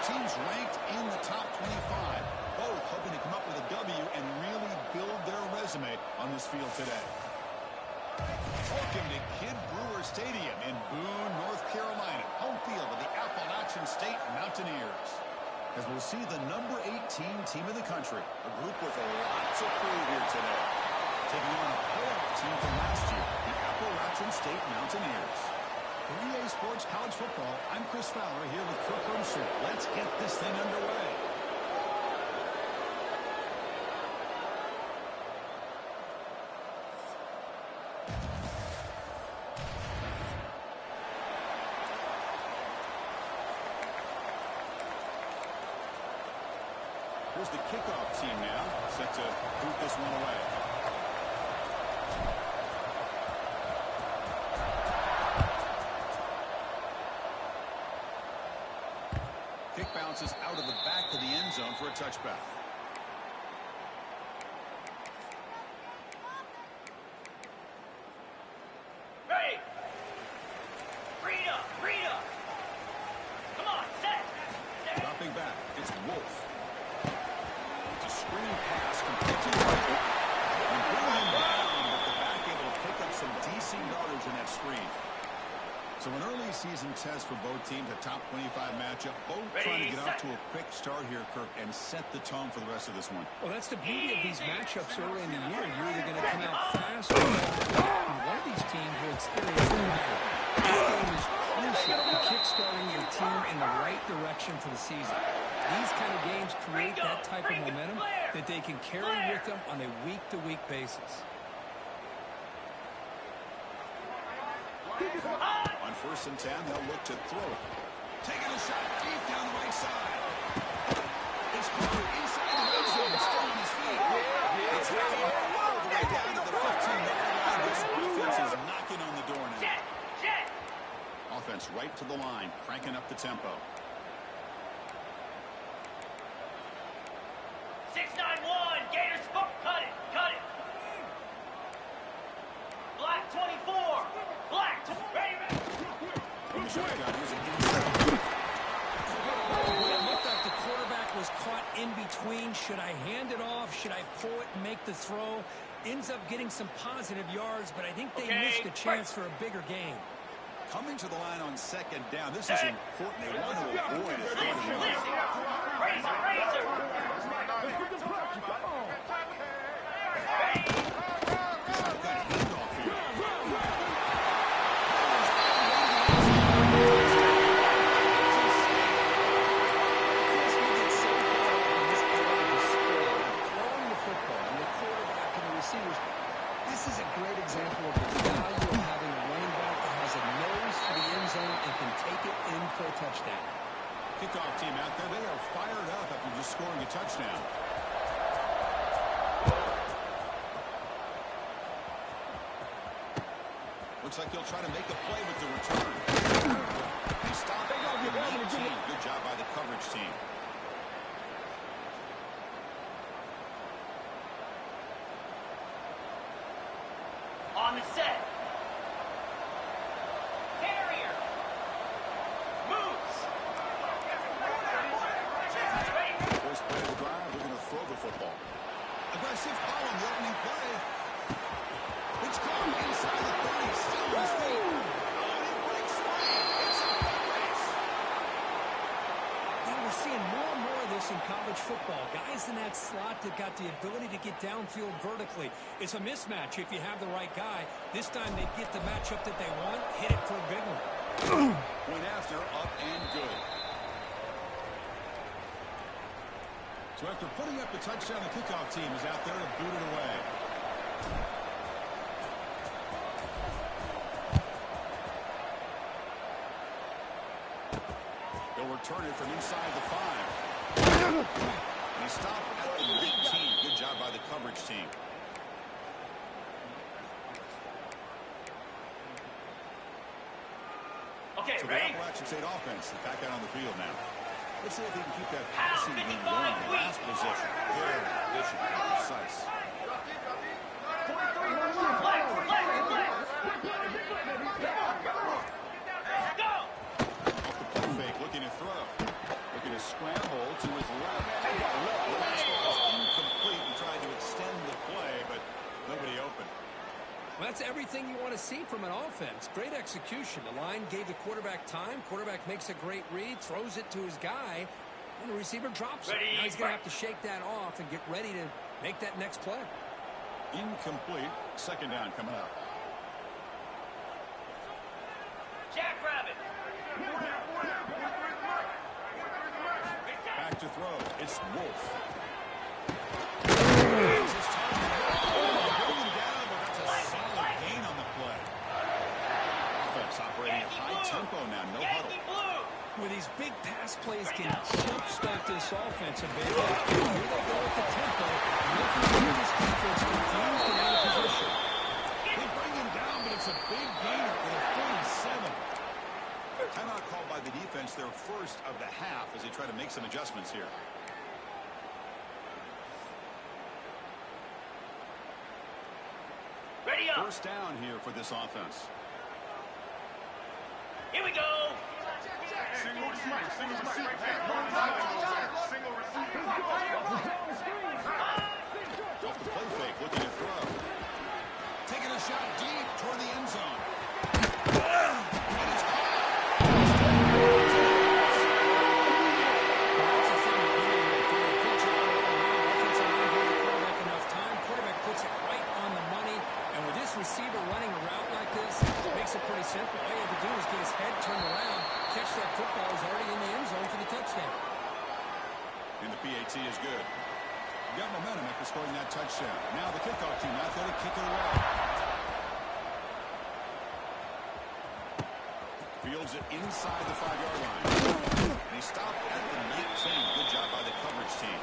teams ranked in the top 25, both hoping to come up with a W and really build their resume on this field today. Welcome to Kid Brewer Stadium in Boone, North Carolina, home field of the Appalachian State Mountaineers. As we'll see the number 18 team in the country, a group with lots of prove here today. Taking on a playoff team from last year, the Appalachian State Mountaineers. For EA Sports College Football, I'm Chris Fowler here with Kirk Hermser. Let's get this thing underway. Here's the kickoff team now, set to boot this one away. Kick bounces out of the back of the end zone for a touchback. Ready! Rita! Come on, set! Dropping back, it's Wolf. Screen pass complete to the right. And bringing him down, but the back able to pick up some decent yardage in that screen. So an early season test for both teams, a top 25 matchup. Both trying to get off to a quick start here, Kirk, and set the tone for the rest of this one. Well, that's the beauty of these matchups early in the year. You're either going to come out fast or one of these teams will experience the battle. This game is crucial in kickstarting your team in the right direction for the season. These kind of games create that type of momentum that they can carry with them on a week-to-week basis. On 1st and 10, they'll look to throw it. Taking a shot deep down the right side. It's caught inside the red zone, still on his feet. It's running all the way down to the 15-yard line. This offense is knocking on the door now. Offense right to the line, cranking up the tempo. 6-9-1, Gators, cut it! Black 24, Black, ready! From the shotgun, here's an It looked like the quarterback was caught in between. Should I hand it off? Should I pull it and make the throw? Ends up getting some positive yards, but I think they missed a chance for a bigger gain. Coming to the line on 2nd down. This is important. They want to avoid a 3rd and 1. Razor! This is a great example of the value of having a running back that has a nose for the end zone and can take it in for a touchdown. Kickoff team out there, they are fired up after just scoring a touchdown. Looks like he'll try to make a play with the return. They stop it at the 19. Good job by the coverage team. On the set. Carrier. Moves. First play of the drive, we're going to throw the football. Aggressive call on the opening play. It's caught inside the 30. Still on his feet. Oh, he breaks free. It's a race. Yeah, we're seeing more and more of this in college football. Guys in that slot that got the ability to get downfield vertically. It's a mismatch if you have the right guy. This time they get the matchup that they want, hit it for a big one. Went after, up and good. So after putting up the touchdown, the kickoff team is out there to boot it away. They'll return it from inside the 5. And he stopped at the 19. Good job by the coverage team. Okay, So the ready? Appalachian State offense is back out on the field now. Let's see if they can keep that passing game going in the last position. Very efficient and precise. Off the play fake, looking to throw. Looking to scramble to his left. The pass was incomplete. He tried to extend the play, but nobody open. Well, that's everything you want to see from an offense. Great execution. The line gave the quarterback time. Quarterback makes a great read, throws it to his guy, and the receiver drops it. Now he's going to have to shake that off and get ready to make that next play. Incomplete. Second down coming up. Jackrabbit. Back to throw. It's Wolf. Operating at high tempo now, no huddle. With these big pass plays can jumpstart this offense a bit. Here they go with the tempo. Looking to get this defense confused and out of position. They bring him down, but it's a big gain for the 47. Timeout called by the defense, their first of the half, as they try to make some adjustments here. Ready up. First down here for this offense. Here we go. Single receiver. Single receiver. Single receiver. Off the play fake, looking to throw. Taking a shot deep toward the end zone. And it's caught. That's a fun play right there. Good job all around. Offensive line gave the quarterback enough time. Quarterback puts it right on the money. And with this receiver running a route like this, it makes it pretty simple. All you have to do is get his head turned around, catch that football. He's already in the end zone for the touchdown. And the PAT is good. Got momentum after scoring that touchdown. Now the kickoff team out there to kick it away. Fields it inside the 5-yard line. And he stopped at the 19. Good job by the coverage team.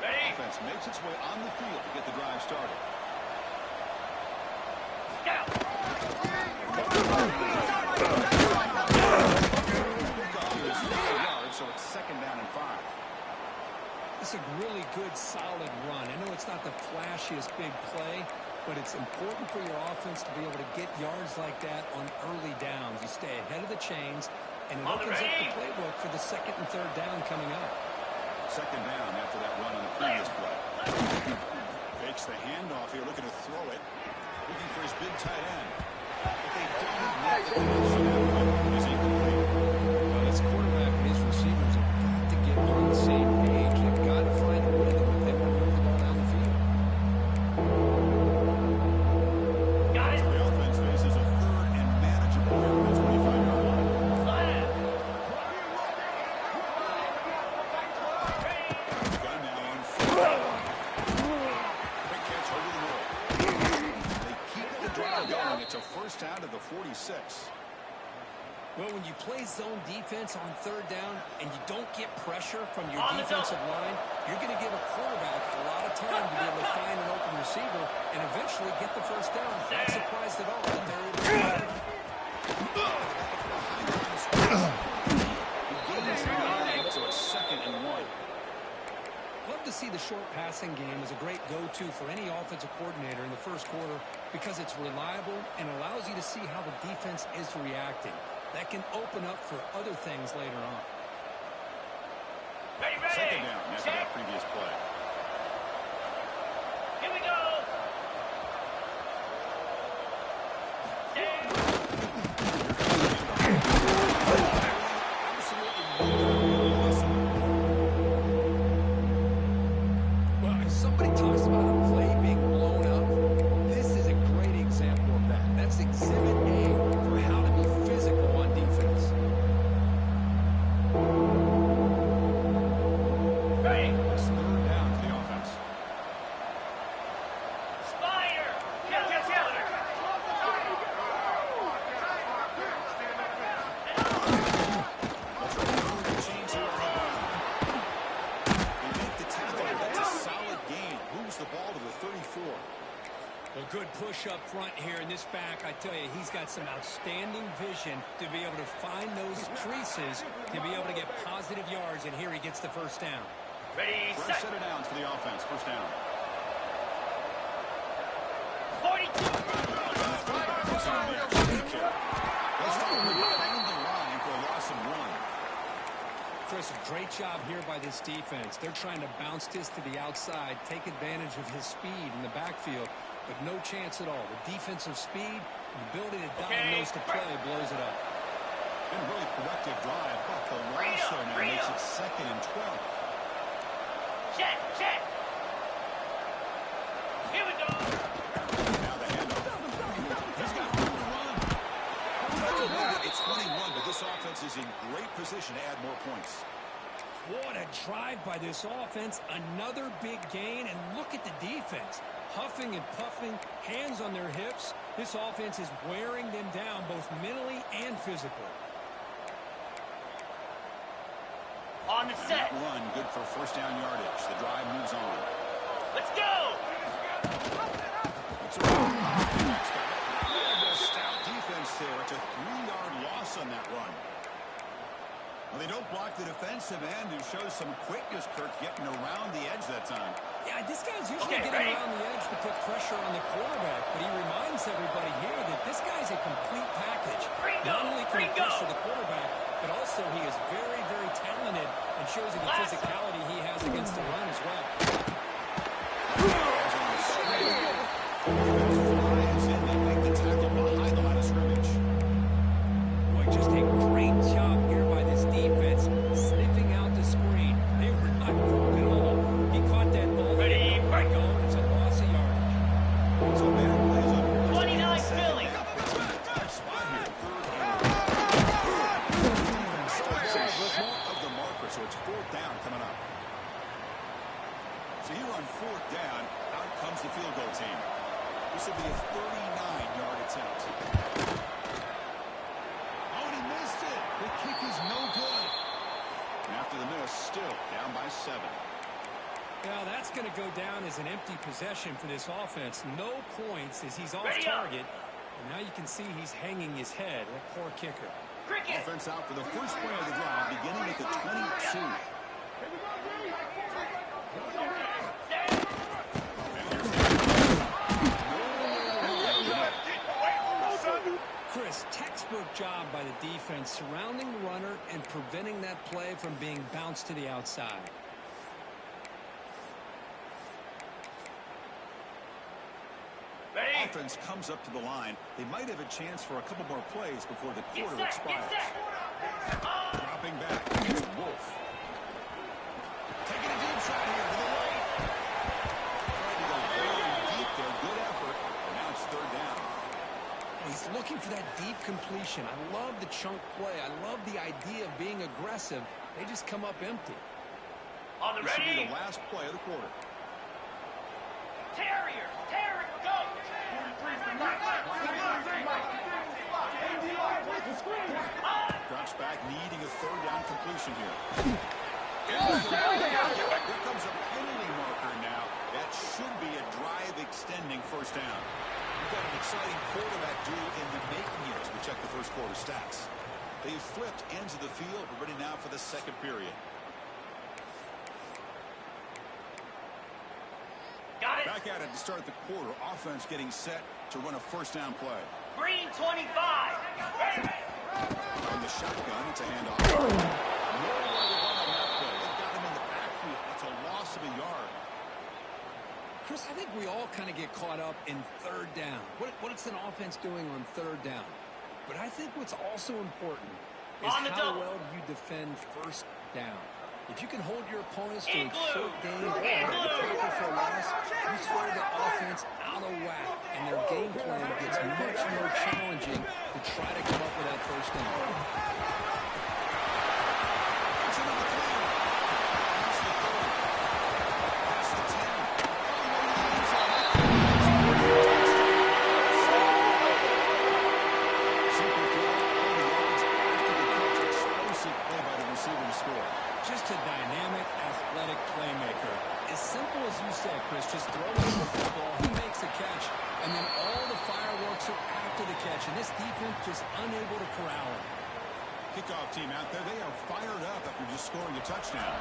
Offense makes its way on the field to get the drive started. So it's second down and 5. It's a really good, solid run. I know it's not the flashiest big play, but it's important for your offense to be able to get yards like that on early downs. You stay ahead of the chains, and it opens up the playbook for the second and third down coming up. Second down after that run on the previous play. Fakes the handoff here, looking to throw it. Looking for his big tight end. But they don't net the connection that is incomplete. Well, his quarterback and his receivers have got to get on the same page. They've got to find a rhythm if they want to move the ball down the field. Got it. The offense faces a third and manageable here at the 25-yard line. Gun now on 4. Quick catch over the middle. They keep the drive going. It's a first down to the 46. Well, when you play zone defense on third down and you don't get pressure from your defensive line, you're going to give a quarterback a lot of time to be able to find an open receiver and eventually get the first down. Not surprised at all that they're able to do it. So it's second and 1. Love to see the short passing game as a great go-to for any offensive coordinator in the first quarter because it's reliable and allows you to see how the defense is reacting. That can open up for other things later on. Ready. Second down after that previous play. Here we go. Well, if somebody talks about a play being blown up, this is a great example of that. That's exhibit A for how to be physical on defense. Ready. It's third down for the offense. Spider. Change here on the ground. They make the tackle. That's a solid gain. Moves the ball to the 34. A good push up front here in this back. I tell you, he's got some outstanding vision to be able to find those creases to be able to get positive yards, and here he gets the first down. Ready, Fresh set. set of downs for the offense. First down. Listen, great job here by this defense. They're trying to bounce this to the outside, take advantage of his speed in the backfield, but no chance at all. The defensive speed, the ability to diagnose the play blows it up. Been a really productive drive, but the loss there now makes it 2nd and 12. Check, check. Here we go. Now the handoff. He's got room to run. It's 21, but this offense is in great position to add more points. What a drive by this offense. Another big gain, and look at the defense. Huffing and puffing, hands on their hips. This offense is wearing them down both mentally and physically. On the set. That run, good for first down yardage. The drive moves on. Let's go. It's a stout defense there. It's a 3-yard loss on that run. Well, they don't block the defensive end, who shows some quickness, Kirk, getting around the edge that time. Yeah, this guy's usually getting around the edge to put pressure on the quarterback, but he reminds everybody here that this guy's a complete package. Not only can he pressure the quarterback, but also he is very, very talented and shows you the physicality he has against the run as well. Flies in, they make the tackle behind the line of scrimmage. Boy, just a great job here by this defense, sniffing out the screen. They were not fooled at all. He caught that ball. Ready, break. It's a loss of yardage. So man plays up 29 Philly. spot here. Of the marker, so it's 4th down coming up. So here on 4th down, out comes the field goal team. This will be a 39-yard attempt. Oh, and he missed it. The kick is no good. And after the miss, still down by 7. Well, that's going to go down as an empty possession for this offense. No points as he's off Ready up. target. And now you can see he's hanging his head. That poor kicker. Cricket. Offense out for the first play of the drive, beginning at the 22. Chris, textbook job by the defense surrounding the runner and preventing that play from being bounced to the outside. Ready. Offense comes up to the line. They might have a chance for a couple more plays before the quarter Get set, expires. get set. Dropping back, it's Wolf. Taking a deep shot here to the right. Trying to go very deep there. Good effort. And now it's 3rd down. He's looking for that deep completion. I love the chunk play. I love the idea of being aggressive. They just come up empty. On the This will be ready. the last play of the quarter. Terrier. Terrier. Go. Drops back, needing a 3rd down completion here. Here comes a penalty marker now. That should be a drive-extending first down. We've got an exciting quarterback duel in the making here as we check the first quarter stats. They've flipped ends of the field. We're ready now for the 2nd period. Got it. Back at it to start the quarter. Offense getting set to run a first down play. Green 25. From the shotgun, it's a handoff. Nowhere to run on that play. They've got him in the backfield. That's a loss of a yard. Chris, I think we all kind of get caught up in 3rd down. What is an offense doing on 3rd down? But I think what's also important is On the how double. well you defend 1st down. If you can hold your opponents to a In blue. short gain or In hold the blue. tackle for a loss, you throw the offense out of whack, and their game plan gets much more challenging to try to come up with that 1st down. It's another clean. That's the 30. That's the 10. Simple throw, 40 yards after the catch. Explosive play by the receiver to score. Just a dynamic, athletic playmaker. As simple as you said, Chris, just throw him the football, he makes a catch, and then all the fireworks are after the catch, and this defense just unable to corral him. Kickoff team out there. They are fired up after just scoring a touchdown.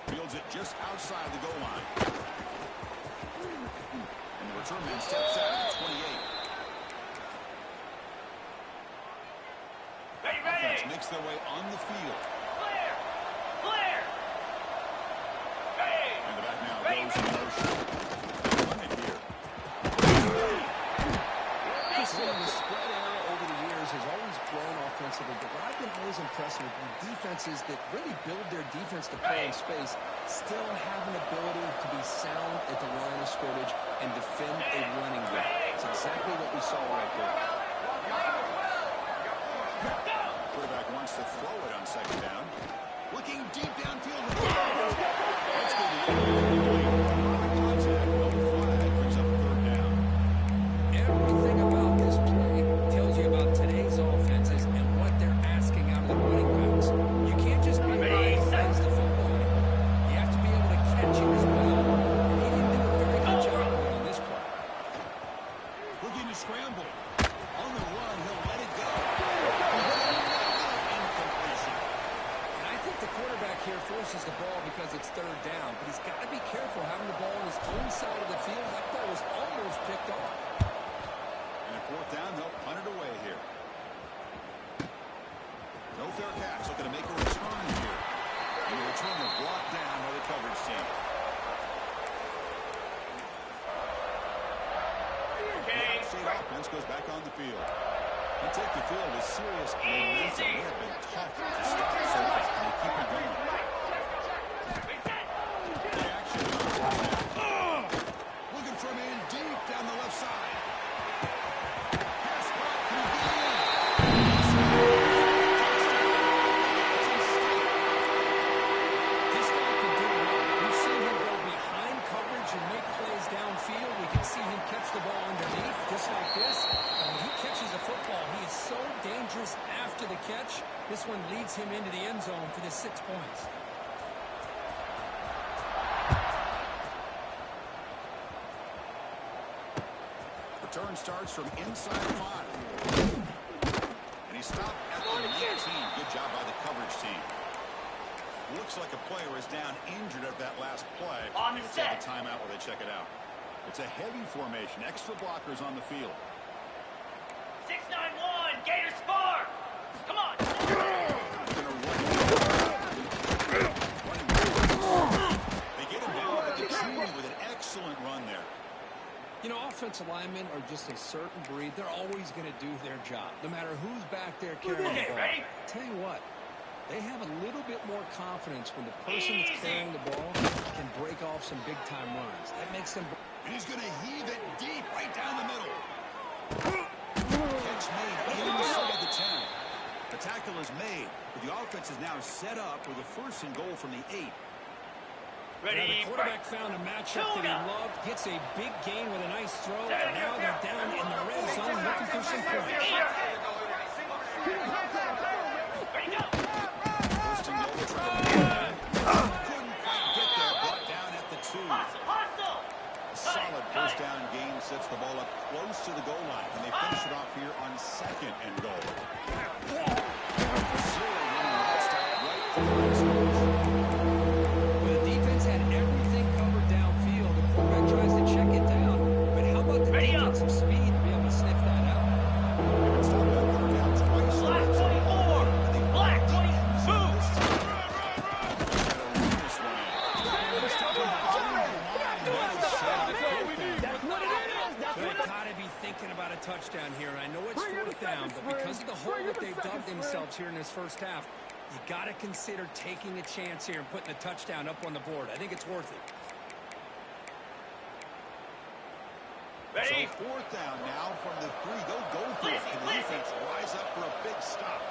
Fields it just outside the goal line. And the return man steps out at 28. makes their way on the field. Clear! Clear! Hey! And the back now goes in motion. Run it here. This one, the spread era over the years has always grown offensively, but what I've been always impressed with defenses that really build their defense to play in space still have an ability to be sound at the line of scrimmage and defend a running game. It's exactly what we saw right there. Quarterback wants to throw it on second down. Looking deep downfield. That's going to be contact. No flag brings up third down. Everything about this play tells you about today's offenses and what they're asking out of the running backs. You can't just be running against the football. You have to be able to catch it as well. And he didn't do a very good job on this play. Looking to scramble. On the run, he'll let it go. Incompletion. And I think the quarterback here forces the ball because it's third down, but he's got to be careful having the ball on his own side of the field. That ball was almost picked off. And at fourth down, they'll punt it away here. No fair catch. Looking to make a return here. And the return is brought down by the coverage team. Okay. State offense goes back on the field. They take the field with serious momentum. They have been tough to stop so far. And they keep it going. The action. Looking for a man deep down the left side. Pass block This guy can do it all. We've seen him go behind coverage and make plays downfield. We can see him catch the ball underneath, just like this. And when he catches the football, he is so dangerous after the catch. This one leads him into the end zone for the 6 points. Return starts from inside 5. And he stopped at the 19. Good job by the coverage team. Looks like a player is down injured at that last play. On the It's set. a timeout where they check it out. It's a heavy formation. Extra blockers on the field. 691, Gator Spar! Come on! They get him down, but the team with an excellent run there. You know, offensive linemen are just a certain breed. They're always going to do their job, no matter who's back there carrying the Okay, ball. ready? Tell you what, they have a little bit more confidence when the person that's carrying the ball can break off some big-time runs. That makes them... And he's going to heave it deep right down the middle. Catch made inside the 10. The tackle is made, but the offense is now set up with a first and goal from the 8. Ready, the quarterback found a matchup that he loved, gets a big gain with a nice throw, and now they're down in the red zone looking for some points. Ready, go! First and goal, Trevor. Couldn't quite get there, brought down at the 2. Hustle, hustle! A solid first down gain sets the ball up close to the goal line, and they finish it off here on second and goal. Zero running right stop right to the line scrimmage. Well, the defense had everything covered downfield. The quarterback tries to check it down, but how about the Ready up. defensive speed to be able to sniff that out? Stop that third down twice. Black 24! Black 22! They've got to be thinking about a touchdown here. And I know it's fourth down, but because of the hole that they've dug themselves here in this first half, you got to consider taking a chance here and putting a touchdown up on the board. I think it's worth it. Ready? So fourth down now from the 3. They'll go for it, and the defense rise up for a big stop.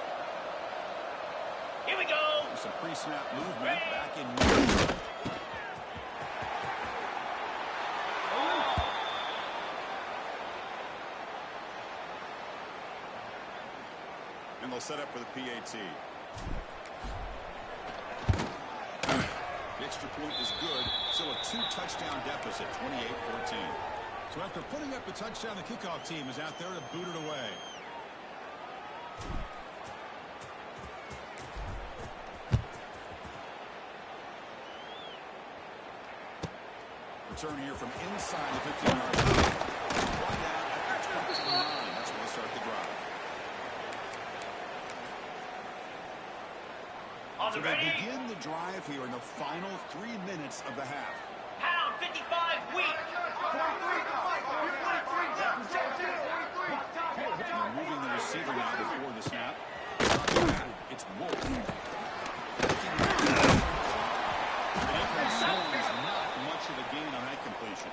Here we go! Some pre-snap movement back in mid. And they'll set up for the PAT. The extra point is good. Still a 2-touchdown deficit, 28-14. So after putting up the touchdown, the kickoff team is out there to boot it away. Return here from inside the 15-yard line. Brought down at the 29. That's where they start the drive. On So the they ready. begin the drive here in the final 3 minutes of the half. Pound 55 weak. They're moving the receiver now before the snap. It's Wolf. Not much of a gain on that completion.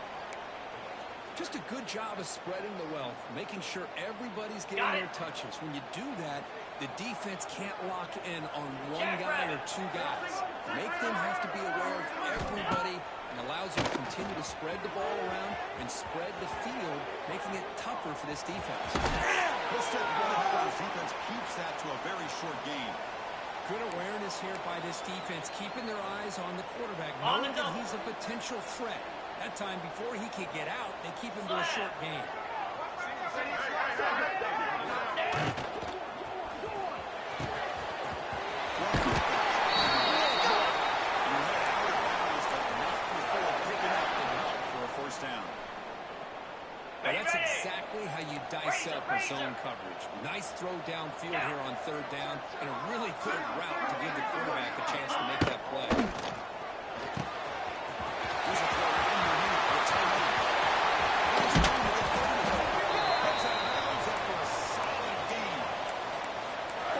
Just a good job of spreading the wealth, making sure everybody's getting their touches. When you do that, the defense can't lock in on one guy or two guys. Make them have to be aware of everybody and allows you to continue to spread the ball around and spread the field, making it tougher for this defense. This defense keeps that to a very short gain. Good awareness here by this defense, keeping their eyes on the quarterback, On the knowing that double. he's a potential threat. That time, before he could get out, they keep him to a short game. Now, that's exactly how you dice up a zone coverage. Nice throw downfield here on third down, and a really good route to give the quarterback a chance to make that play. Here's a throw underneath the tight end. After a solid gain.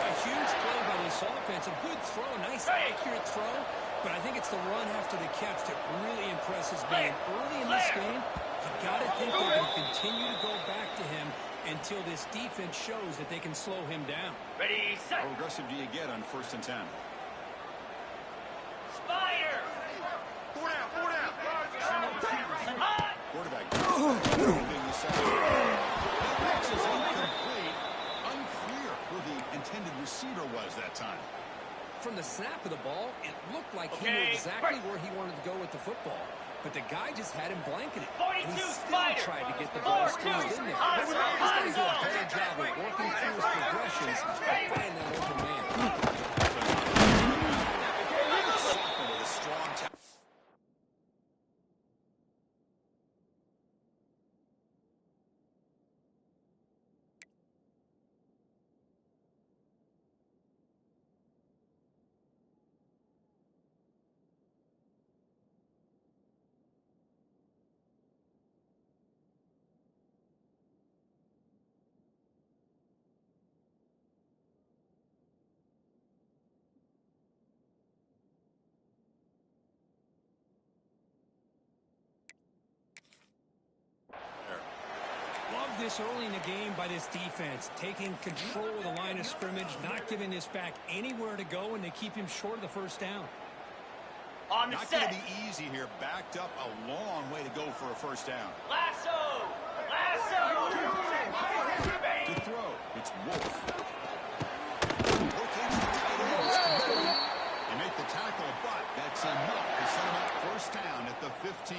A huge play by this offense. A good throw, a nice accurate throw, but I think it's the run after the catch that really impresses me. And early in this game, you got to think they're going to continue to go back to him until this defense shows that they can slow him down. Ready, set. How aggressive do you get on 1st and 10? Spider. Four down. Hot. Quarterback being the second. That pass is incomplete. Unclear who the intended receiver was that time. From the snap of the ball, it looked like he knew exactly where he wanted to go with the football. But the guy just had him blanketed. And he 42 still Spider. tried to get the ball 4-2. squeezed in there. Hot He's zone, got to hot do a zone. better job of working through his progressions and find that open man. With a strong tackle. Love this early in the game by this defense, taking control of the line of scrimmage, not giving this back anywhere to go, and they keep him short of the first down. On the Not going set. to be easy here. Backed up a long way to go for a first down. Lasso. To throw, it's Wolf. Locates the tight end. It's complete. They make the tackle, but that's enough to set him up first down at the 15.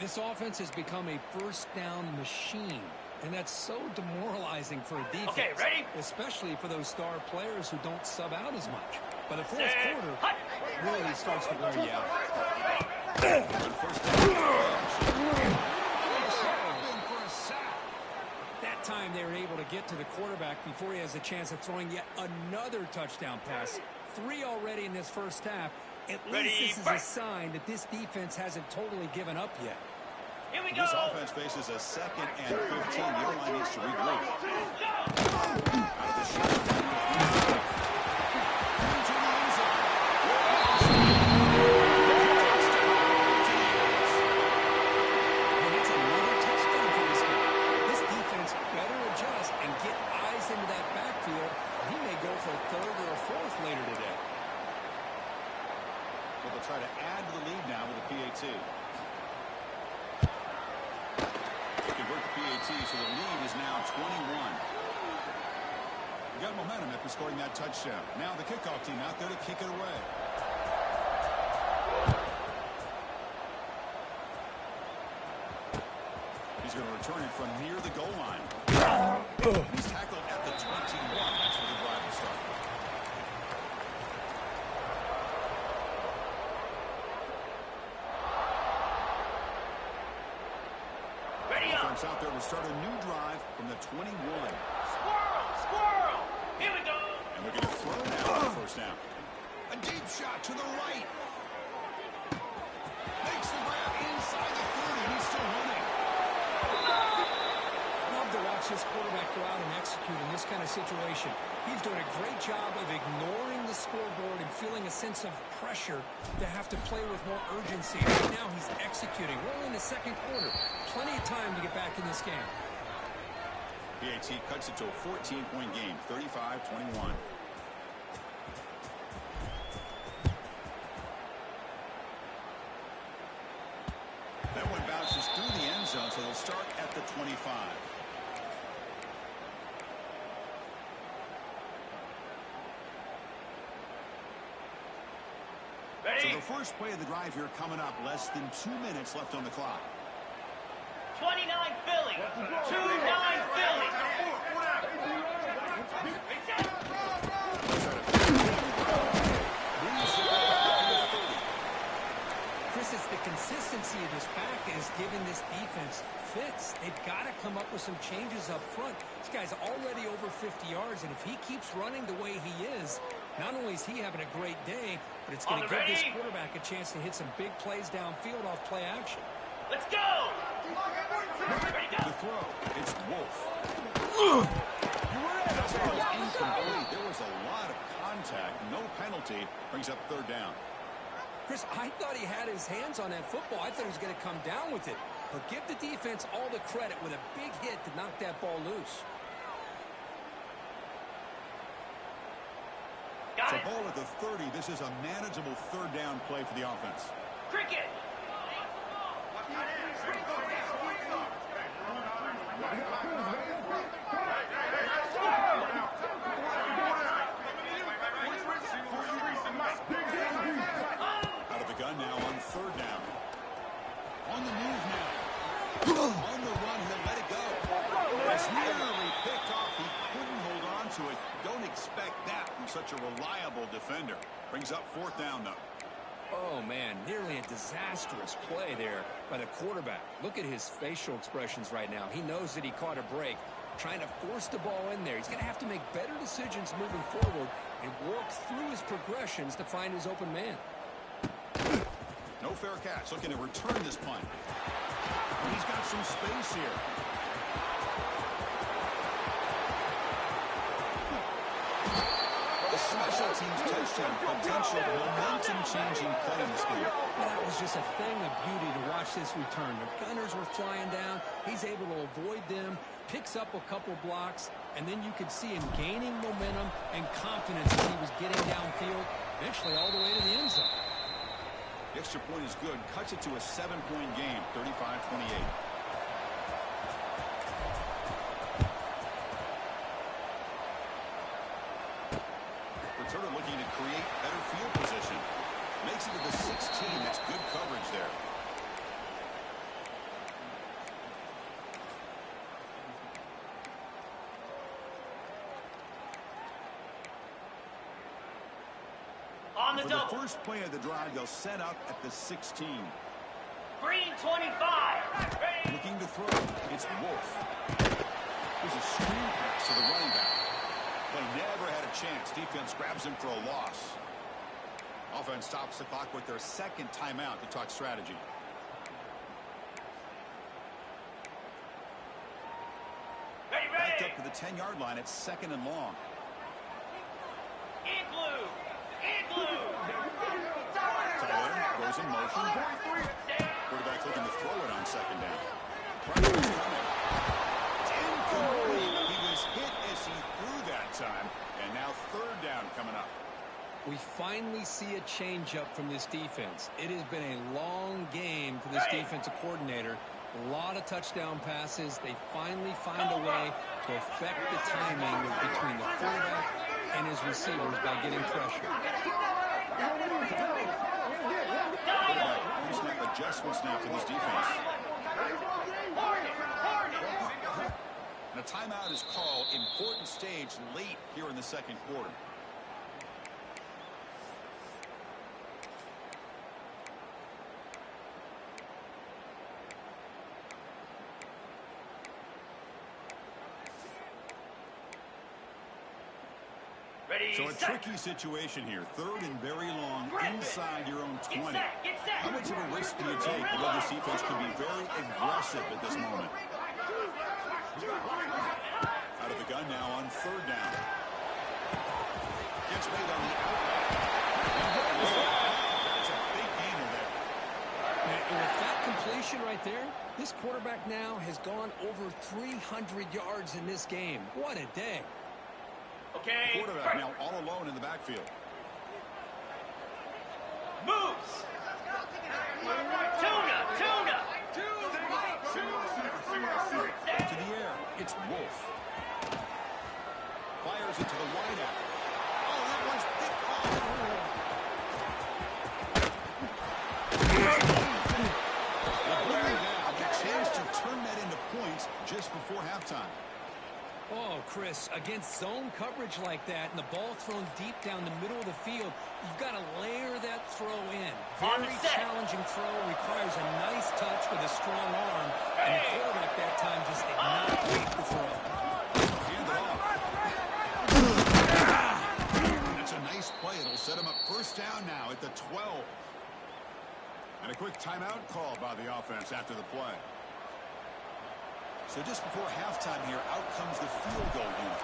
This offense has become a first down machine, and that's so demoralizing for a defense. Okay, ready? Especially for those star players who don't sub out as much. By the fourth Set. quarter, Hot. it really starts to wear you out. First down. For a sack. That time they were able to get to the quarterback before he has a chance of throwing yet another touchdown pass. 3 already in this first half. At Ready, least this is fight. a sign that this defense hasn't totally given up yet. Here we go. This offense faces a 2nd and 15. The O-line needs to regroup. Out of the shotgun. Into the end zone. And it's another touchdown for this guy. This defense better adjust and get eyes into that backfield. He may go for a 3rd or a 4th later today. So they'll try to add to the lead now with a PAT. They convert the PAT, so the lead is now 21. We got momentum after scoring that touchdown. Now the kickoff team out there to kick it away. He's going to return it from near the goal line. He's tackled at the 21. That's where the drive will start. Ready up. Offense out there to start a new drive from the 21. Squirrel. Here we go. And we're going to throw now on the first down. A deep shot to the right. Makes the grab inside the 30, and he's still running. Love to watch this quarterback go out and execute in this kind of situation. He's doing a great job of ignoring the scoreboard and feeling a sense of pressure to have to play with more urgency. Right now, he's executing. We're in the second quarter. Plenty of time to get back in this game. PAT cuts it to a 14-point game, 35-21. That one bounces through the end zone, so they'll start at the 25. So the first play of the drive here coming up, less than 2 minutes left on the clock. 29 Philly. 2-9 Philly. Chris, it's the consistency of this back is giving this defense fits. They've got to come up with some changes up front. This guy's already over 50 yards, and if he keeps running the way he is, not only is he having a great day, but it's going to give this quarterback a chance to hit some big plays downfield off play action. Let's go. Ready, go. The throw, it's Wolf. Incomplete. There was a lot of contact. No penalty. Brings up third down. Chris, I thought he had his hands on that football. I thought he was going to come down with it. But give the defense all the credit with a big hit to knock that ball loose. Got So it. ball at the 30. This is a manageable third down play for the offense. Cricket. Out of the gun now on third down. On the move now. On the run, he'll let it go. It's nearly picked off. He couldn't hold on to it. Don't expect that from such a reliable defender. Brings up fourth down, though. Oh, man, nearly a disastrous play there by the quarterback. Look at his facial expressions right now. He knows that he caught a break, trying to force the ball in there. He's going to have to make better decisions moving forward and work through his progressions to find his open man. No fair catch. Looking to return this punt. And he's got some space here. The special teams touchdown, potential momentum-changing play in this game. Well, that was just a thing of beauty to watch this return. The gunners were flying down. He's able to avoid them, picks up a couple blocks, and then you could see him gaining momentum and confidence as he was getting downfield, eventually all the way to the end zone. The extra point is good. Cuts it to a 7-point game, 35-28. Returner looking to create better field position. Makes it to the 16. That's good coverage there. On the For double. the first play of the drive, they'll set up at the 16. Green 25. Ready. Looking to throw. It's Wolf. There's a screen pass to the running back. But he never had a chance. Defense grabs him for a loss. Offense stops the clock with their second timeout to talk strategy. Ready, Backed ready. up to the 10-yard line. It's second and long. Igloo. Igloo. Tight end goes in motion. Quarterback looking to throw it on second down. Pressure's coming. It's incomplete. He was hit as he threw that time. And now third down coming up. We finally see a change-up from this defense. It has been a long game for this defensive coordinator. A lot of touchdown passes. They finally find a way to affect the timing between the quarterback and his receivers by getting pressure. Quarterback using up adjustments now for this defense. And a timeout is called. Important stage late here in the second quarter. Ready, So a set. tricky situation here. Third and very long inside your own 20. Get set. How much of a risk do you take? You know this defense could be very aggressive at this moment. Out of the gun now on third down. Gets made on the outlet. That's a big gainer there. And with that completion right there, this quarterback now has gone over 300 yards in this game. What a day. Okay. Quarterback now all alone in the backfield. Moves. Tuna. To the air. It's Wolf. Fires it to the wideout. Oh, that one's picked off. A chance to turn that into points just before halftime. Oh, Chris, against zone coverage like that and the ball thrown deep down the middle of the field, you've got to layer that throw in. Very challenging throw, requires a nice touch with a strong arm, and the quarterback that time just did not make the throw. Hand it off. That's a nice play. It'll set him up first down now at the 12. And a quick timeout call by the offense after the play. So just before halftime here, out comes the field goal unit.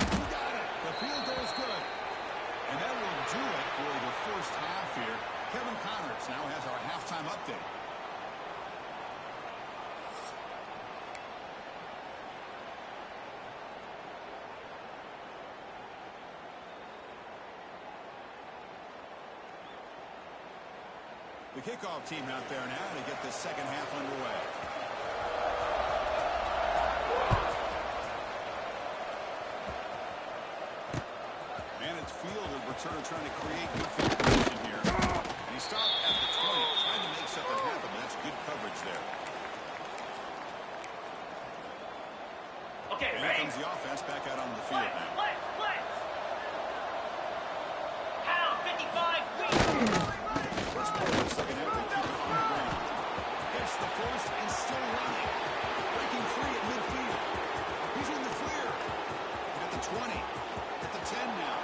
You got it. The field goal is good. And that will do it for the first half here. Kevin Connors now has our halftime update. The kickoff team out there now to get the second half underway. And it's fielded. Returner trying to create good field position here. And he stopped at the 20, trying to make something happen. That's good coverage there. Okay, and ready? here comes the offense back out on the field now. Blitz. Pound 55 weak. First play of the second half, they keep it on the ground. Gets the first and still running. Breaking free at midfield. He's in the clear. At the 20. At the 10 now.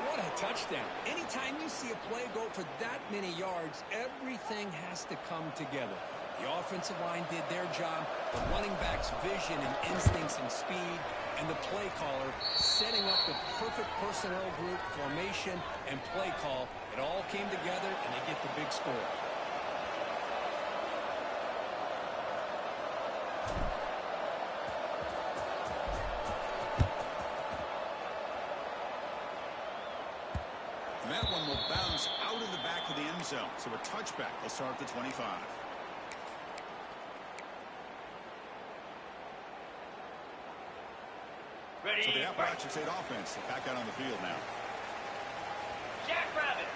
What a touchdown. Anytime you see a play go for that many yards, everything has to come together. The offensive line did their job, the running back's vision and instincts and speed, and the play caller setting up the perfect personnel group, formation, and play call. It all came together, and they get the big score. And that one will bounce out of the back of the end zone. So a touchback will start at the 25. Ready? So the Appalachian State offense back out on the field now. Jackrabbit.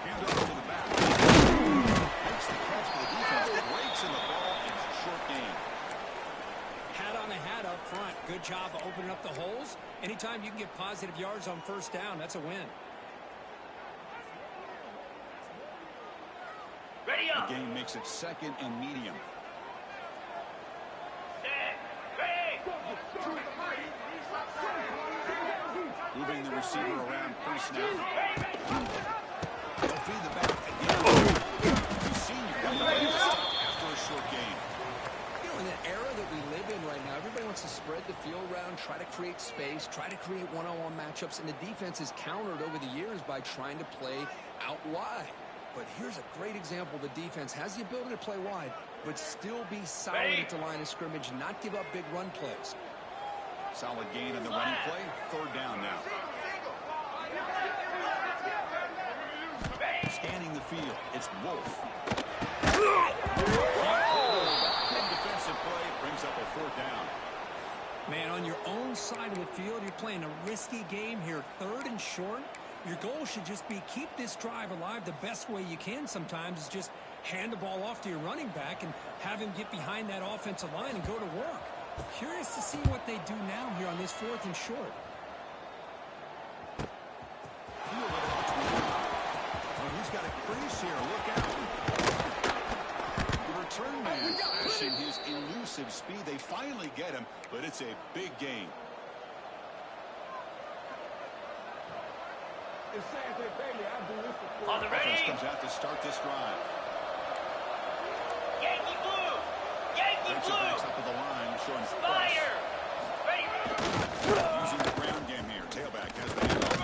Hand off to the back. Makes the catch for the defense. Breaks in the ball and short game. Hat on a hat up front. Good job of opening up the holes. Anytime you can get positive yards on first down, that's a win. Ready up. The game makes it second and medium. Set. Ready. Moving the receiver around pre-snap. Ready. They'll feed the back again. The senior after a short game. You know, in the era that we live in right now, everybody wants to spread the field around, try to create space, try to create one-on-one matchups, and the defense is countered over the years by trying to play out wide. But here's a great example. The defense has the ability to play wide, but still be solid at the line of scrimmage, not give up big run plays. Solid gain in the running play. Third down now. Scanning the field. It's Wolf. Big defensive play brings up a fourth down. Man, on your own side of the field, you're playing a risky game here. Third and short. Your goal should just be keep this drive alive the best way you can sometimes is just hand the ball off to your running back and have him get behind that offensive line and go to work. Curious to see what they do now here on this fourth and short. Well, he's got a crease here. Look out. return man flashing his elusive speed. They finally get him, but it's a big gain. On the Offense ready. comes out to start this drive. Yankee blue. Yankee Defensive blue. backs up to the line, showing press. Fire. Ready. Using the ground game here. Tailback has the handoff.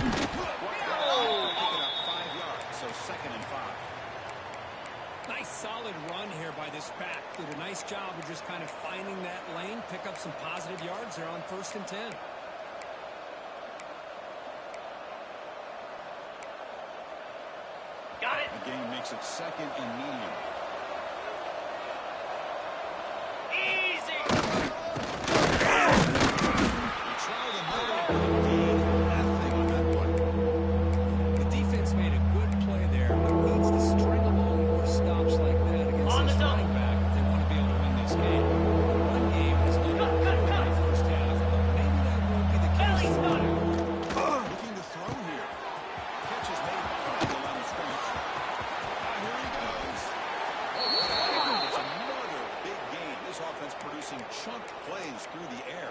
Picking up 5 yards, so 2nd and 5. Nice solid run here by this back. Did a nice job of just kind of finding that lane, pick up some positive yards there on 1st and 10. Got it. The game makes it 2nd and medium. Easy. They try to gain nothing on that one. The defense made a good play there, but needs to string along more stops like that against On the this double. running back if they want to be able to win this game. The run game has looked Cut, good cut, in the first half, but maybe that won't be the Belly case. stutter. Looking to throw here. Catch is made behind the line of scrimmage. Here he goes. It's another big game. This offense producing chunk plays through the air.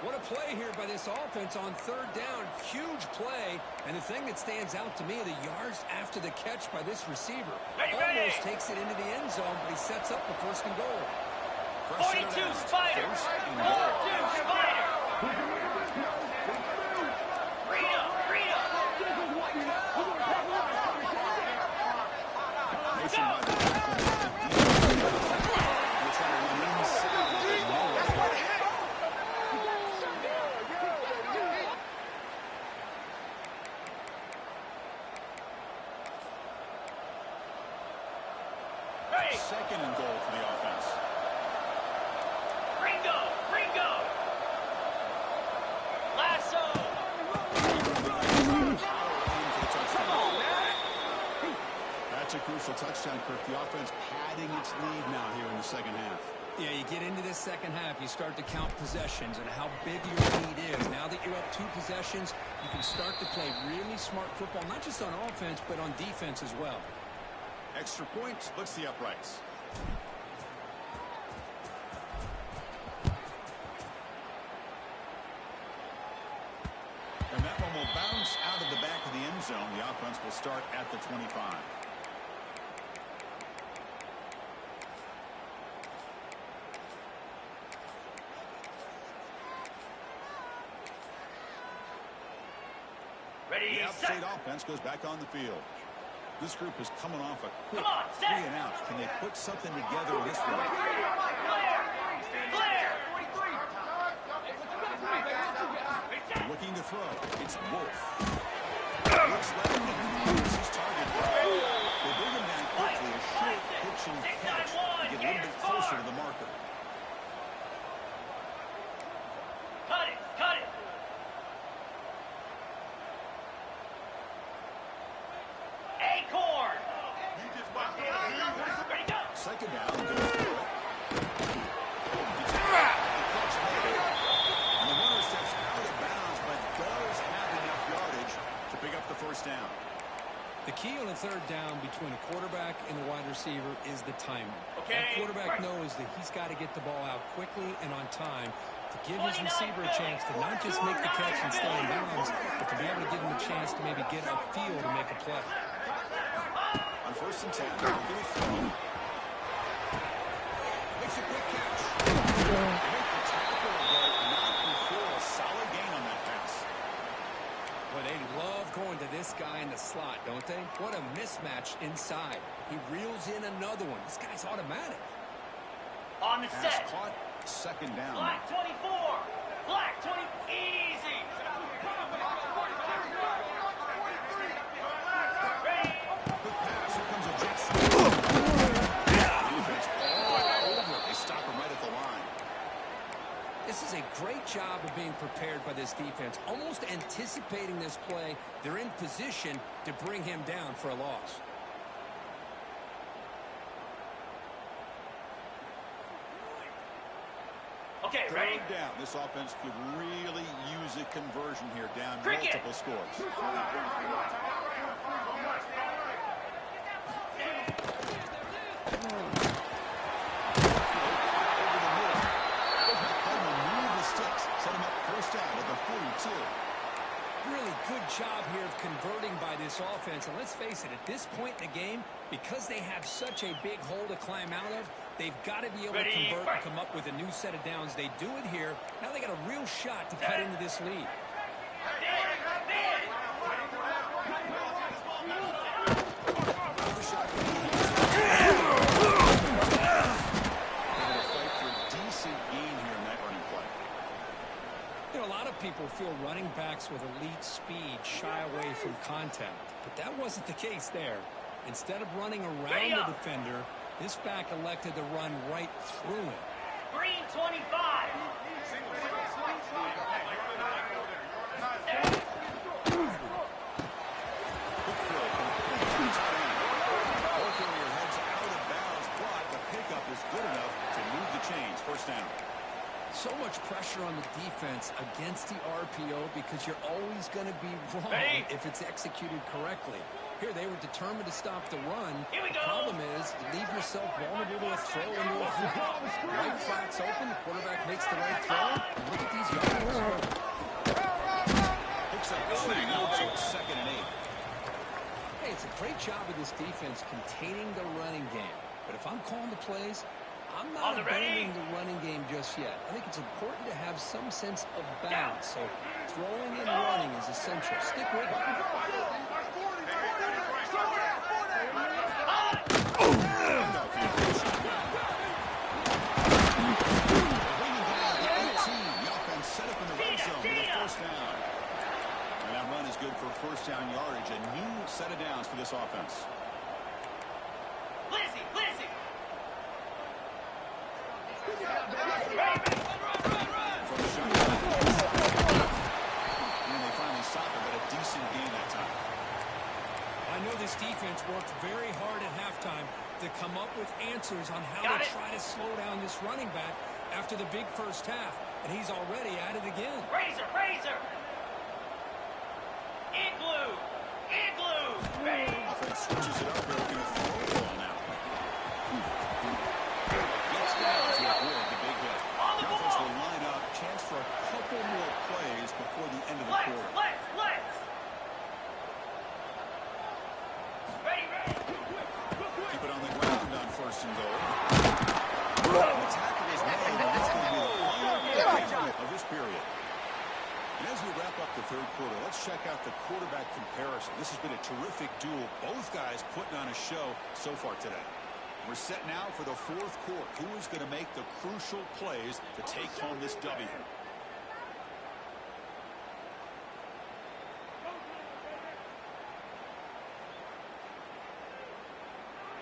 What a play here by this offense on 3rd down. Huge play. And the thing that stands out to me, the yards after the catch by this receiver. Ready, Almost ready. takes it into the end zone, but he sets up the 1st and goal. 42 Spider. 42 Spider. Rita. Rita. Nation by the We're trying to run inside. Ready. 2nd and goal for the offense. Ringo. Ringo. Lasso. That's a crucial touchdown, Kirk. The offense padding its lead now here in the 2nd half. Yeah, you get into this 2nd half, you start to count possessions and how big your lead is. Now that you're up 2 possessions, you can start to play really smart football, not just on offense, but on defense as well. Extra point splits the uprights. And that one will bounce out of the back of the end zone. The offense will start at the 25. Ready. The Set. out-state offense goes back on the field. This group is coming off a quick Come on, set. 3 and out. Can they put something together in this one? Flare. Flare. Looking to throw. It's Wolf. Looks like he finds his target. They bring him down quickly. A short pitch and catch to get a little bit closer to the marker. Cut it. Cut it. Acorn. Ready, go. 2nd down. Goes for it. The catch made. And the runner steps out of bounds, but does have enough yardage to pick up the 1st down. The key on a 3rd down between a quarterback and a wide receiver is the timing. Okay. That quarterback knows that he's got to get the ball out quickly and on time to give his receiver a chance to not just make the catch and stay in bounds, but to be able to give him a chance to maybe get upfield and make a play. On 1st and 10, they're going to throw. Makes a quick catch. Make the tackle, but not before a solid gain on that pass. Well, they love going to this guy in the slot, don't they? What a mismatch inside. He reels in another one. This guy's automatic. On the Pass set. caught, 2nd down. Black 24. Black 20. Easy. Ready. Good pass. Here comes a Jackson. Defense all over. They stop him right at the line. This is a great job of being prepared by this defense, almost anticipating this play. They're in position to bring him down for a loss. Okay, ready? 3rd down. This offense could really use a conversion here, down Cricket. multiple scores. this offense, and let's face it, at this point in the game, because they have such a big hole to climb out of, they've got to be able to convert and come up with a new set of downs. They do it here. Now they got a real shot to cut into this lead. People feel running backs with elite speed shy away from contact, but that wasn't the case there. Instead of running around the defender, this back elected to run right through him. Green 25. Is good enough to move the chains. First down. So much pressure on the defense against the RPO because you're always going to be wrong if it's executed correctly. Here they were determined to stop the run. The problem is you leave yourself vulnerable to a throw into a flat. Right flat's open, the quarterback makes the right throw. Look at these yards. Picks up the second and 8. Hey, it's a great job of this defense containing the running game. But if I'm calling the plays, I'm not abandoning the running game just yet. I think it's important to have some sense of balance. So throwing and running is essential. Stick with it. Set up in the red zone for the first down. And that run is good for first down yardage. A new set of downs for this offense. Lizzie. And they finally stop it, but a decent gain that time. I know this defense worked very hard at halftime to come up with answers on how to try to slow down this running back after the big first half, and he's already at it again. Razor. Igloo. Offense switches it up. They're looking to throw the ball now. Gets down to avoid the big hit. The offense will line up. Chance for a couple more plays before the end of the quarter. Let's. Ready. Keep it on the ground on first and goal. The tackle is made. That's going to be the final play of this period. And as we wrap up the third quarter, let's check out the quarterback comparison. This has been a terrific duel. Both guys putting on a show so far today. We're set now for the fourth quarter. Who is going to make the crucial plays to take home this W?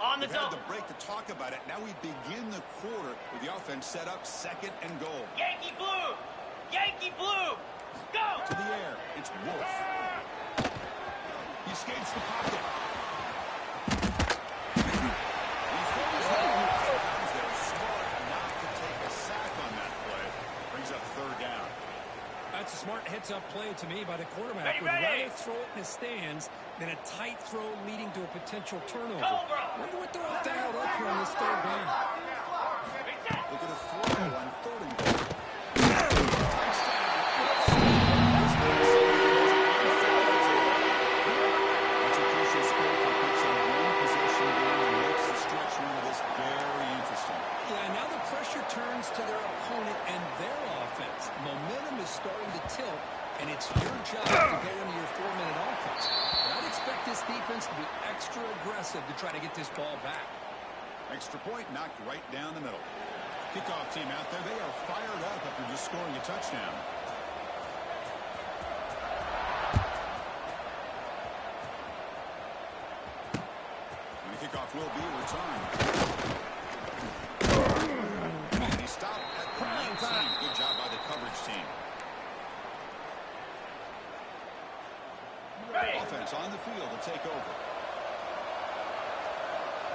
On the We've had zone. the break to talk about it. Now we begin the quarter with the offense set up second and goal. Yankee blue. Go. To the air. It's Wolf. He escapes the pocket. They're smart not to take a sack on that play. Brings up third down. That's a smart heads-up play to me by the quarterback. Would rather throw it in the stands than a tight throw leading to a potential turnover. Wonder what they're all dialed up here on this third down. Look at a throw on third and goal. That's a crucial score for picks on one possession game and makes the stretch run of this very interesting. Yeah, now the pressure turns to their opponent and their offense. Momentum is starting to tilt, and it's your job to go into your 4-minute offense. But I'd expect this defense to be extra aggressive to try to get this ball back. Extra point knocked right down the middle. Kickoff team out there. They are fired up after just scoring a touchdown. And the kickoff will be returned. And he stopped at the 19. Good job by the coverage team. Offense on the field to take over.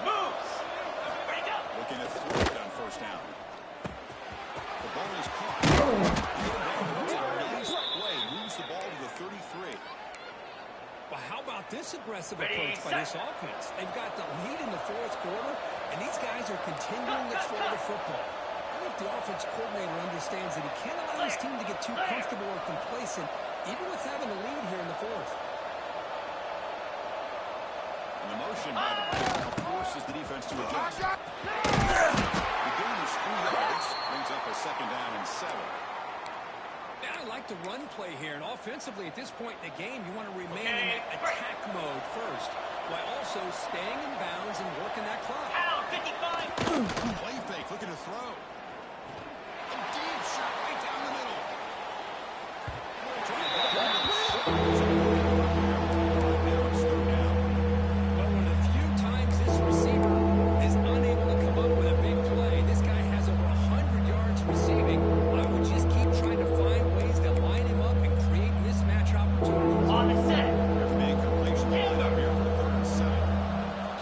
Moves. Ready, go. Looking to throw it on first down. The ball is caught. That's a nice play. Moves the ball to the 33. Well, how about this aggressive approach by this offense? They've got the lead in the fourth quarter, and these guys are continuing to throw the football. I think the offense coordinator understands that he can't allow his team to get too comfortable or complacent, even with having the lead here in the fourth. And the motion by the back now forces the defense to adjust. The gain is 3 yards, brings up a second down and 7. Yeah, I like the run play here, and offensively at this point in the game, you want to remain in that attack mode first, while also staying in bounds and working that clock. Pound 55. Play fake, looking to throw. A deep shot right down the middle. But one of the few times this receiver is unable to come up with a big play, this guy has over 100 yards receiving. I would just keep trying to find ways to line him up and create mismatch opportunities. On the set. There's big completion line up here for 3rd and 7.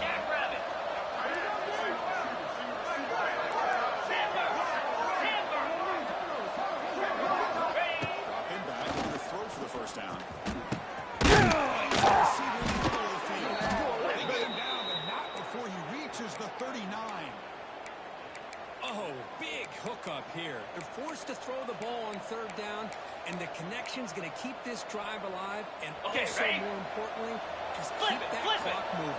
Jackrabbit. Timber. Timber. Ready. Drop in back, looking to throw for the first down. They get him down, but not before he reaches the 39. Oh, big hookup here. They're forced to throw the ball on 3rd down, and the connection's going to keep this drive alive, and Okay, also, ready? more importantly, just Flip keep it, that flip it. clock moving.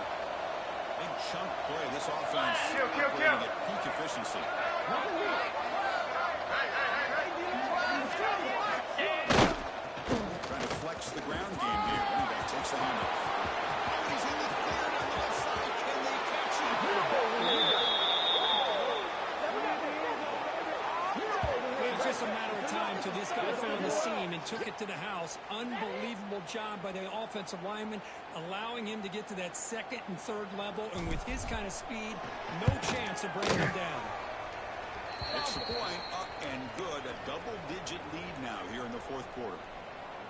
Big chunk play. This offense Kill. operating at peak efficiency. Trying to flex the ground game here. Running back takes the handoff. Oh, he's in the clear down the left side. Can they catch him? It's just a matter of time till this guy found the seam and took it to the house. Unbelievable job by the offensive lineman, allowing him to get to that 2nd and 3rd level, and with his kind of speed, no chance of bringing him down. Extra point, up and good. A double-digit lead now here in the 4th quarter.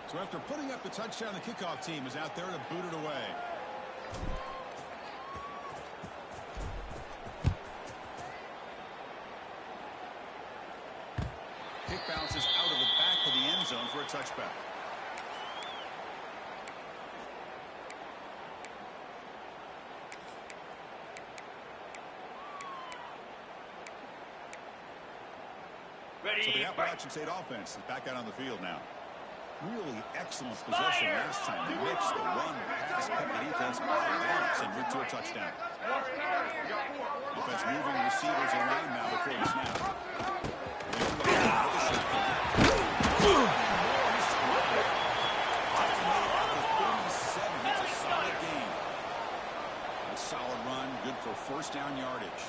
So after putting up the touchdown, the kickoff team is out there to boot it away. Kick bounces out of the back of the end zone for a touchback. Ready. So the Appalachian State offense is back out on the field now. Really excellent possession last time. They mixed the run, pass, kept the defense out of balance and moved to a touchdown. Defense moving receivers around now before the snap. It's a solid game. A solid run, good for 1st down yardage.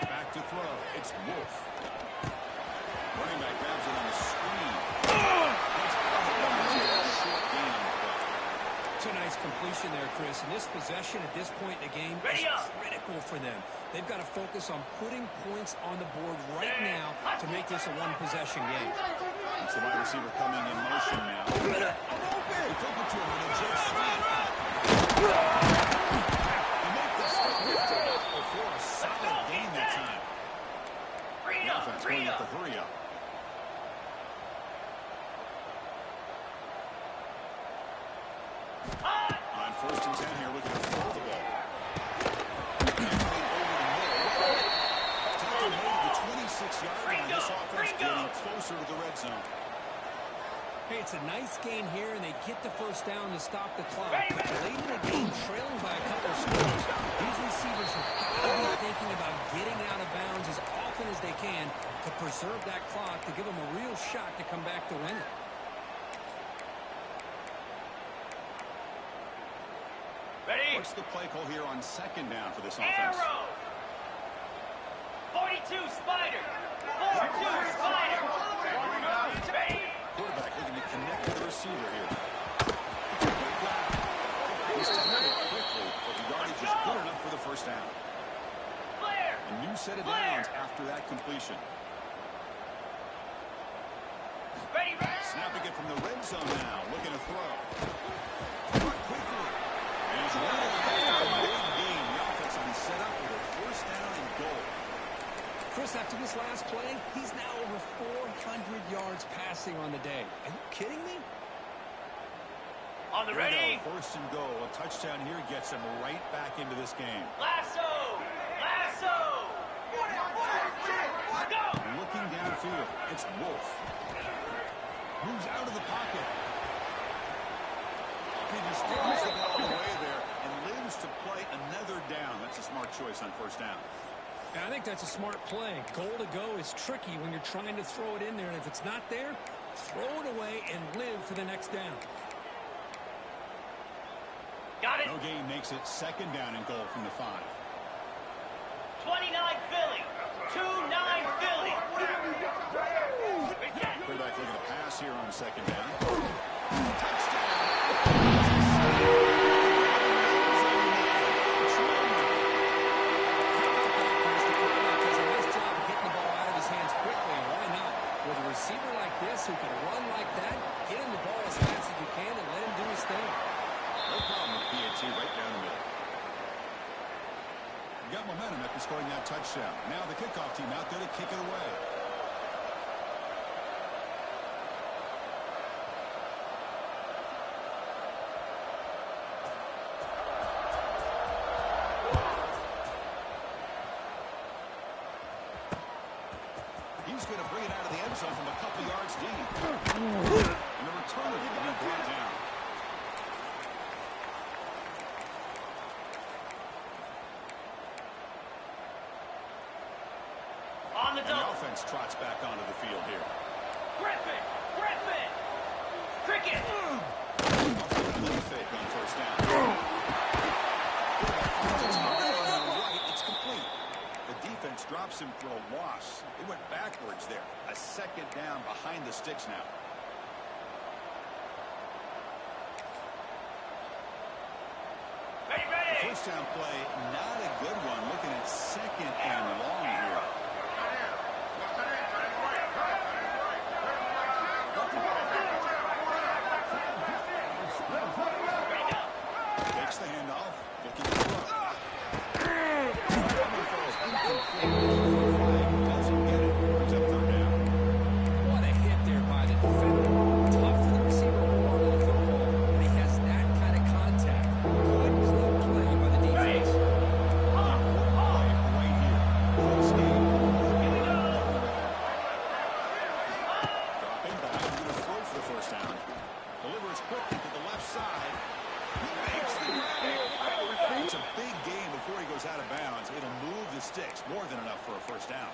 Back to throw. It's Wolf. Running back grabs it on the screen. It's a nice completion there, Chris. And this possession at this point in the game is critical for them. They've got to focus on putting points on the board right now to make this a one-possession game. It's the wide receiver coming in motion now. They took it to him with a jet sweep. They make the step before a solid gain that time. The offense going with the hurry up. On 1st and 10 here, looking to throw the ball. Time to move the 26-yard line. This offense getting closer to the red zone. Hey, it's a nice gain here, and they get the 1st down to stop the clock. But late in the game, trailing by a couple of scores, these receivers have got to be thinking about getting out of bounds as often as they can to preserve that clock, to give them a real shot to come back to win it. Ready. What's the play call here on 2nd down for this offense? Arrow. 42 Spider. 42 Spider. Ready. Quarterback looking to connect to the receiver here. He's taking it quickly, but the yardage is good enough for the 1st down. Flare. A new set of downs after that completion. Ready. Snapping it from the red zone now, looking to throw. Caught quickly. And he's running a big game. The offense will be set up with a 1st down and goal. Chris, after this last play, he's now over 400 yards passing on the day. Are you kidding me? On the Here we ready. go, 1st and goal. A touchdown here gets him right back into this game. Lasso. Lasso. Go. Looking downfield, it's Wolf. Moves out of the pocket. He just throws the ball away there and lives choose to play another down. That's a smart choice on first down. I think that's a smart play. Goal to go is tricky when you're trying to throw it in there, and if it's not there, throw it away and live for the next down. Got it. No gain makes it second down and goal from the 5. 29 Philly. 2-9 Philly. Quarterback looking to pass here on second down. Receiver like this who can run like that, get him the ball as fast as you can and let him do his thing. No problem with PAT right down the middle. You got momentum after scoring that touchdown. Now the kickoff team out there to kick it away. He's going to bring it out of the end zone from a couple yards deep. And the returner will be brought down. On the And the double. offense trots back onto the field here. Griffin. Cricket. Little fake on first down. It's right. It's complete. The defense drops him for a loss. They went backwards there. A second down behind the sticks now. Ready. First down play, not a good one. Looking at second and long here. Takes the handoff. Looking to throw. Doesn't get it. Brings up third down. What a hit there by the defender. Tough for the receiver to hold on to the football, but he has that kind of contact. Good, clean play by the defense. Right here. Close game. Here we go. Dropping back. He's going to throw for the first down. Delivers quickly to the left side. He makes the grab. It's a big game before he goes out of bounds. It'll move the sticks. More than enough for a first down.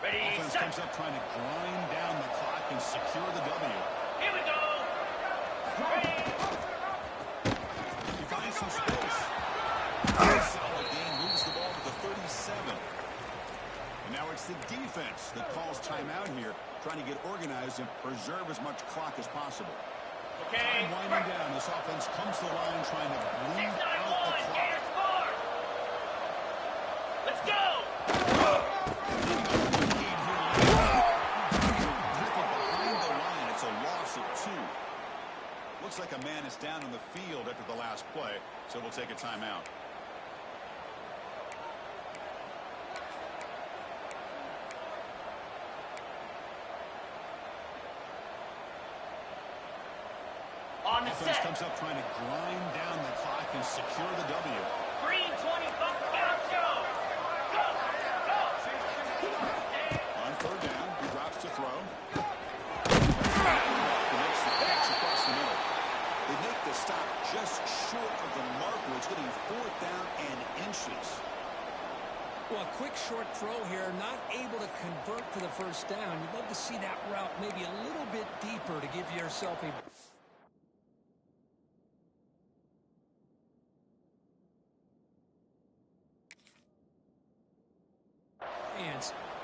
Ready, Offense set. comes up trying to grind down the clock and secure the W. Here we go. Ready. He finds some space. Solid gain, moves the ball to the 37. And now it's the defense that calls timeout here, trying to get organized and preserve as much clock as possible. Okay. Time winding down. This offense comes to the line trying to bleed out the 6-9-1. clock. Gator score. Let's go. Tackled behind the line. It's a loss of 2. Looks like a man is down on the field after the last play, so we'll take a timeout. On the Offense set. comes up trying to grind down the clock and secure the W. Green 25. Go. On third down, he drops to throw. Makes the catch across the middle. They make the stop just short of the marker. It's getting 4th down and inches. Well, a quick short throw here, not able to convert for the first down. You'd love to see that route maybe a little bit deeper to give yourself a...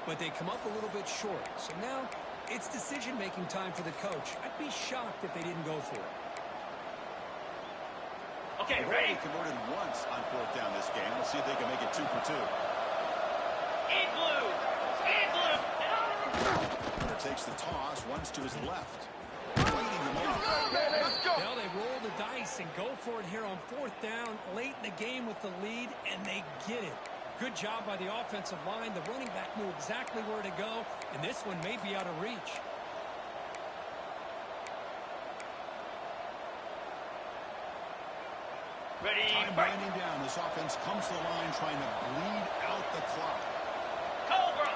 But they come up a little bit short. So now it's decision-making time for the coach. I'd be shocked if they didn't go for it. Okay, They've ready. only converted once on 4th down this game. Let's see if they can make it 2 for 2. In blue. Hunter takes the toss, runs to his left. Waiting the moment. Now they roll the dice and go for it here on 4th down, late in the game with the lead, and they get it. Good job by the offensive line. The running back knew exactly where to go, and this one may be out of reach. Ready. Time winding down. This offense comes to the line trying to bleed out the clock. Cobra.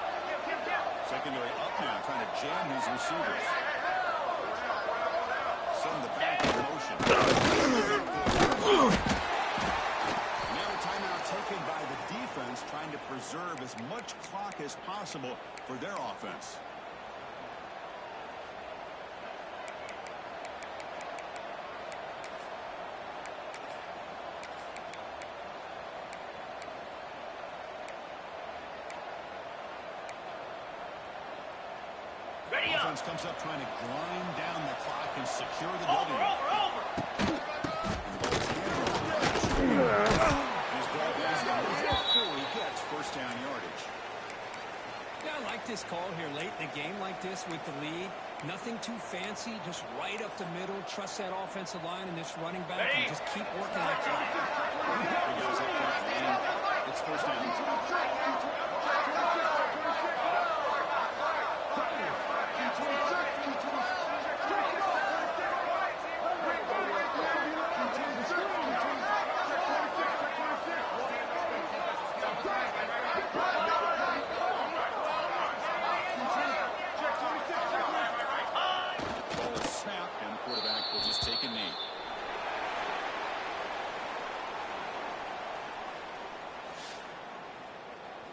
So Secondary up now, trying to jam these receivers. Send the back in motion. Now a timeout taken by the defense, trying to preserve as much clock as possible for their offense. Offense comes up trying to grind down the clock and secure the W. Over. He's brought down before he gets first down yardage. Yeah, I like this call here late in the game like this with the lead. Nothing too fancy, just right up the middle. Trust that offensive line and this running back and just keep working that clock.